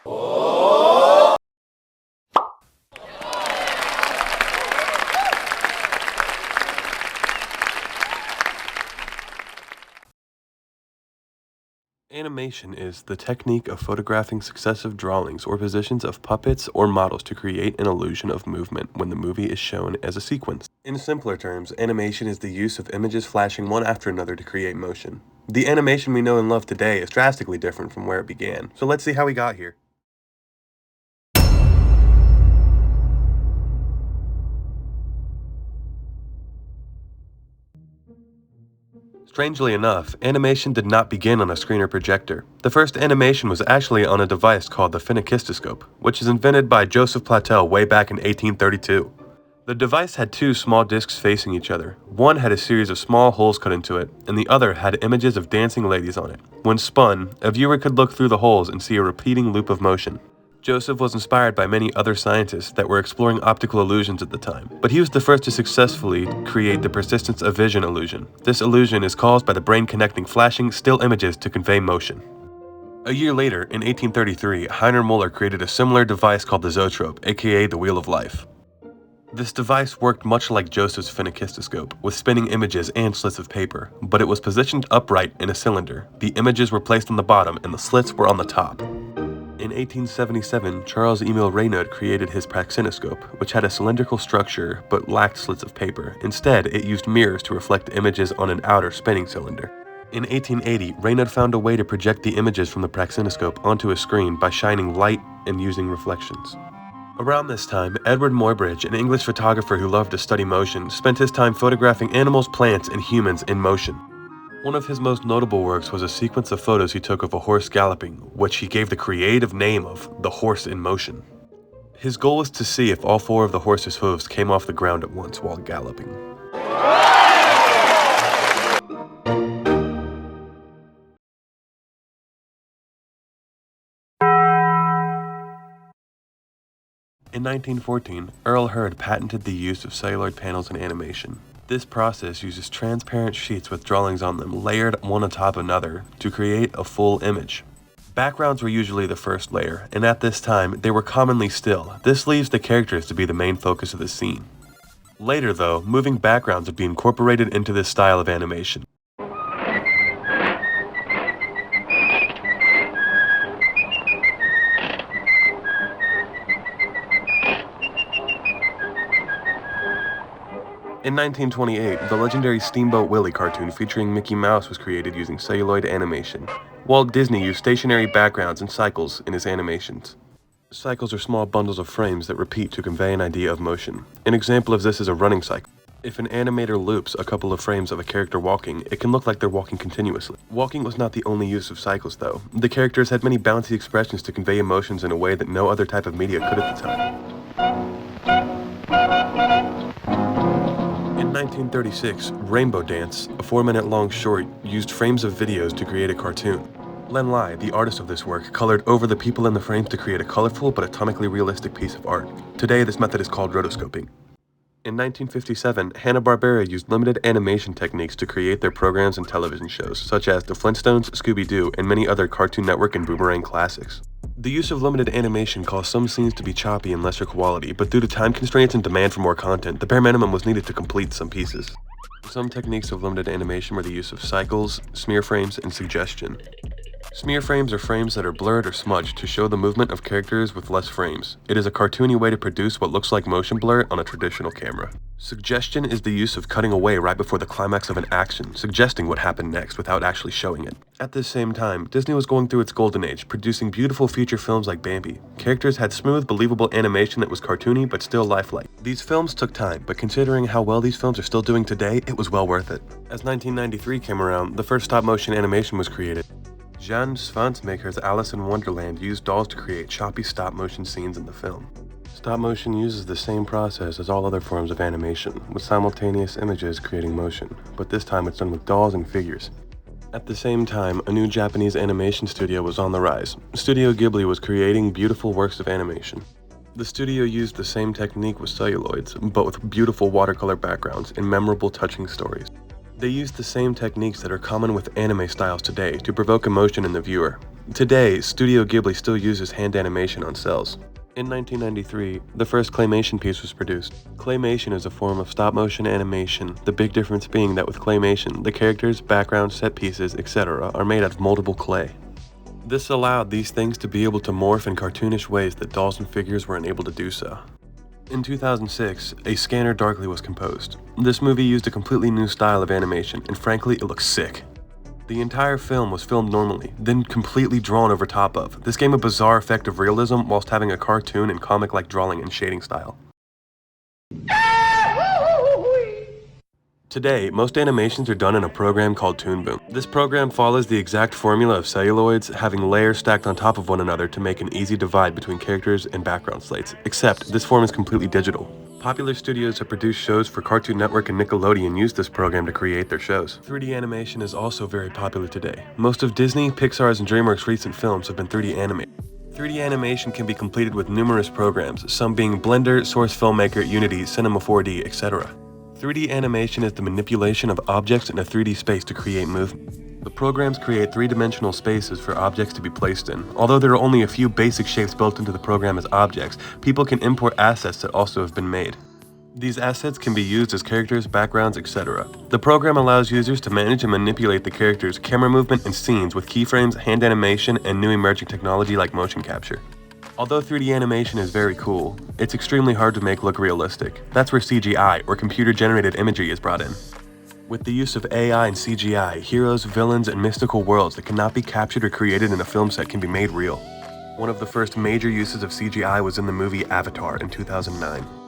Animation is the technique of photographing successive drawings or positions of puppets or models to create an illusion of movement when the movie is shown as a sequence. In simpler terms, animation is the use of images flashing one after another to create motion. The animation we know and love today is drastically different from where it began, so let's see how we got here. Strangely enough, animation did not begin on a screen or projector. The first animation was actually on a device called the phenakistoscope, which was invented by Joseph Platel way back in 1832. The device had two small discs facing each other. One had a series of small holes cut into it, and the other had images of dancing ladies on it. When spun, a viewer could look through the holes and see a repeating loop of motion. Joseph was inspired by many other scientists that were exploring optical illusions at the time, but he was the first to successfully create the persistence of vision illusion. This illusion is caused by the brain connecting flashing, still images to convey motion. A year later, in 1833, Heiner Muller created a similar device called the zoetrope, aka the Wheel of Life. This device worked much like Joseph's phenakistoscope, with spinning images and slits of paper, but it was positioned upright in a cylinder. The images were placed on the bottom and the slits were on the top. In 1877, Charles Emile Raynaud created his praxinoscope, which had a cylindrical structure but lacked slits of paper. Instead, it used mirrors to reflect images on an outer spinning cylinder. In 1880, Raynaud found a way to project the images from the praxinoscope onto a screen by shining light and using reflections. Around this time, Edward Muybridge, an English photographer who loved to study motion, spent his time photographing animals, plants, and humans in motion. One of his most notable works was a sequence of photos he took of a horse galloping, which he gave the creative name of the horse in motion. His goal was to see if all four of the horse's hooves came off the ground at once while galloping. In 1914, Earl Hurd patented the use of celluloid panels in animation. This process uses transparent sheets with drawings on them layered one atop another to create a full image. Backgrounds were usually the first layer, and at this time, they were commonly still. This leaves the characters to be the main focus of the scene. Later though, moving backgrounds would be incorporated into this style of animation. In 1928, the legendary Steamboat Willie cartoon featuring Mickey Mouse was created using celluloid animation. Walt Disney used stationary backgrounds and cycles in his animations. Cycles are small bundles of frames that repeat to convey an idea of motion. An example of this is a running cycle. If an animator loops a couple of frames of a character walking, it can look like they're walking continuously. Walking was not the only use of cycles though. The characters had many bouncy expressions to convey emotions in a way that no other type of media could at the time. In 1936, Rainbow Dance, a 4-minute-long short, used frames of videos to create a cartoon. Len Lai, the artist of this work, colored over the people in the frames to create a colorful but atomically realistic piece of art. Today, this method is called rotoscoping. In 1957, Hanna-Barbera used limited animation techniques to create their programs and television shows, such as The Flintstones, Scooby-Doo, and many other Cartoon Network and Boomerang classics. The use of limited animation caused some scenes to be choppy and lesser quality, but due to time constraints and demand for more content, the bare minimum was needed to complete some pieces. Some techniques of limited animation were the use of cycles, smear frames, and suggestion. Smear frames are frames that are blurred or smudged to show the movement of characters with less frames. It is a cartoony way to produce what looks like motion blur on a traditional camera. Suggestion is the use of cutting away right before the climax of an action, suggesting what happened next without actually showing it. At this same time, Disney was going through its golden age, producing beautiful feature films like Bambi. Characters had smooth, believable animation that was cartoony but still lifelike. These films took time, but considering how well these films are still doing today, it was well worth it. As 1993 came around, the first stop-motion animation was created. Jan Svansmaker's Alice in Wonderland used dolls to create choppy stop-motion scenes in the film. Stop-motion uses the same process as all other forms of animation, with simultaneous images creating motion, but this time it's done with dolls and figures. At the same time, a new Japanese animation studio was on the rise. Studio Ghibli was creating beautiful works of animation. The studio used the same technique with celluloids, but with beautiful watercolor backgrounds and memorable touching stories. They used the same techniques that are common with anime styles today to provoke emotion in the viewer. Today, Studio Ghibli still uses hand animation on cells. In 1993, the first claymation piece was produced. Claymation is a form of stop-motion animation, the big difference being that with claymation, the characters, backgrounds, set pieces, etc. are made out of moldable clay. This allowed these things to be able to morph in cartoonish ways that dolls and figures were unable to do so. In 2006, A Scanner Darkly was composed. This movie used a completely new style of animation, and frankly, it looks sick. The entire film was filmed normally, then completely drawn over top of. This gave a bizarre effect of realism whilst having a cartoon and comic-like drawing and shading style. Today, most animations are done in a program called Toon Boom. This program follows the exact formula of celluloids, having layers stacked on top of one another to make an easy divide between characters and background slates, except this form is completely digital. Popular studios have produced shows for Cartoon Network and Nickelodeon use this program to create their shows. 3D animation is also very popular today. Most of Disney, Pixar's, and DreamWorks' recent films have been 3D animated. 3D animation can be completed with numerous programs, some being Blender, Source Filmmaker, Unity, Cinema 4D, etc. 3D animation is the manipulation of objects in a 3D space to create movement. The programs create three-dimensional spaces for objects to be placed in. Although there are only a few basic shapes built into the program as objects, people can import assets that also have been made. These assets can be used as characters, backgrounds, etc. The program allows users to manage and manipulate the characters, camera movement, and scenes with keyframes, hand animation, and new emerging technology like motion capture. Although 3D animation is very cool, it's extremely hard to make look realistic. That's where CGI, or computer-generated imagery, is brought in. With the use of AI and CGI, heroes, villains, and mystical worlds that cannot be captured or created in a film set can be made real. One of the first major uses of CGI was in the movie Avatar in 2009.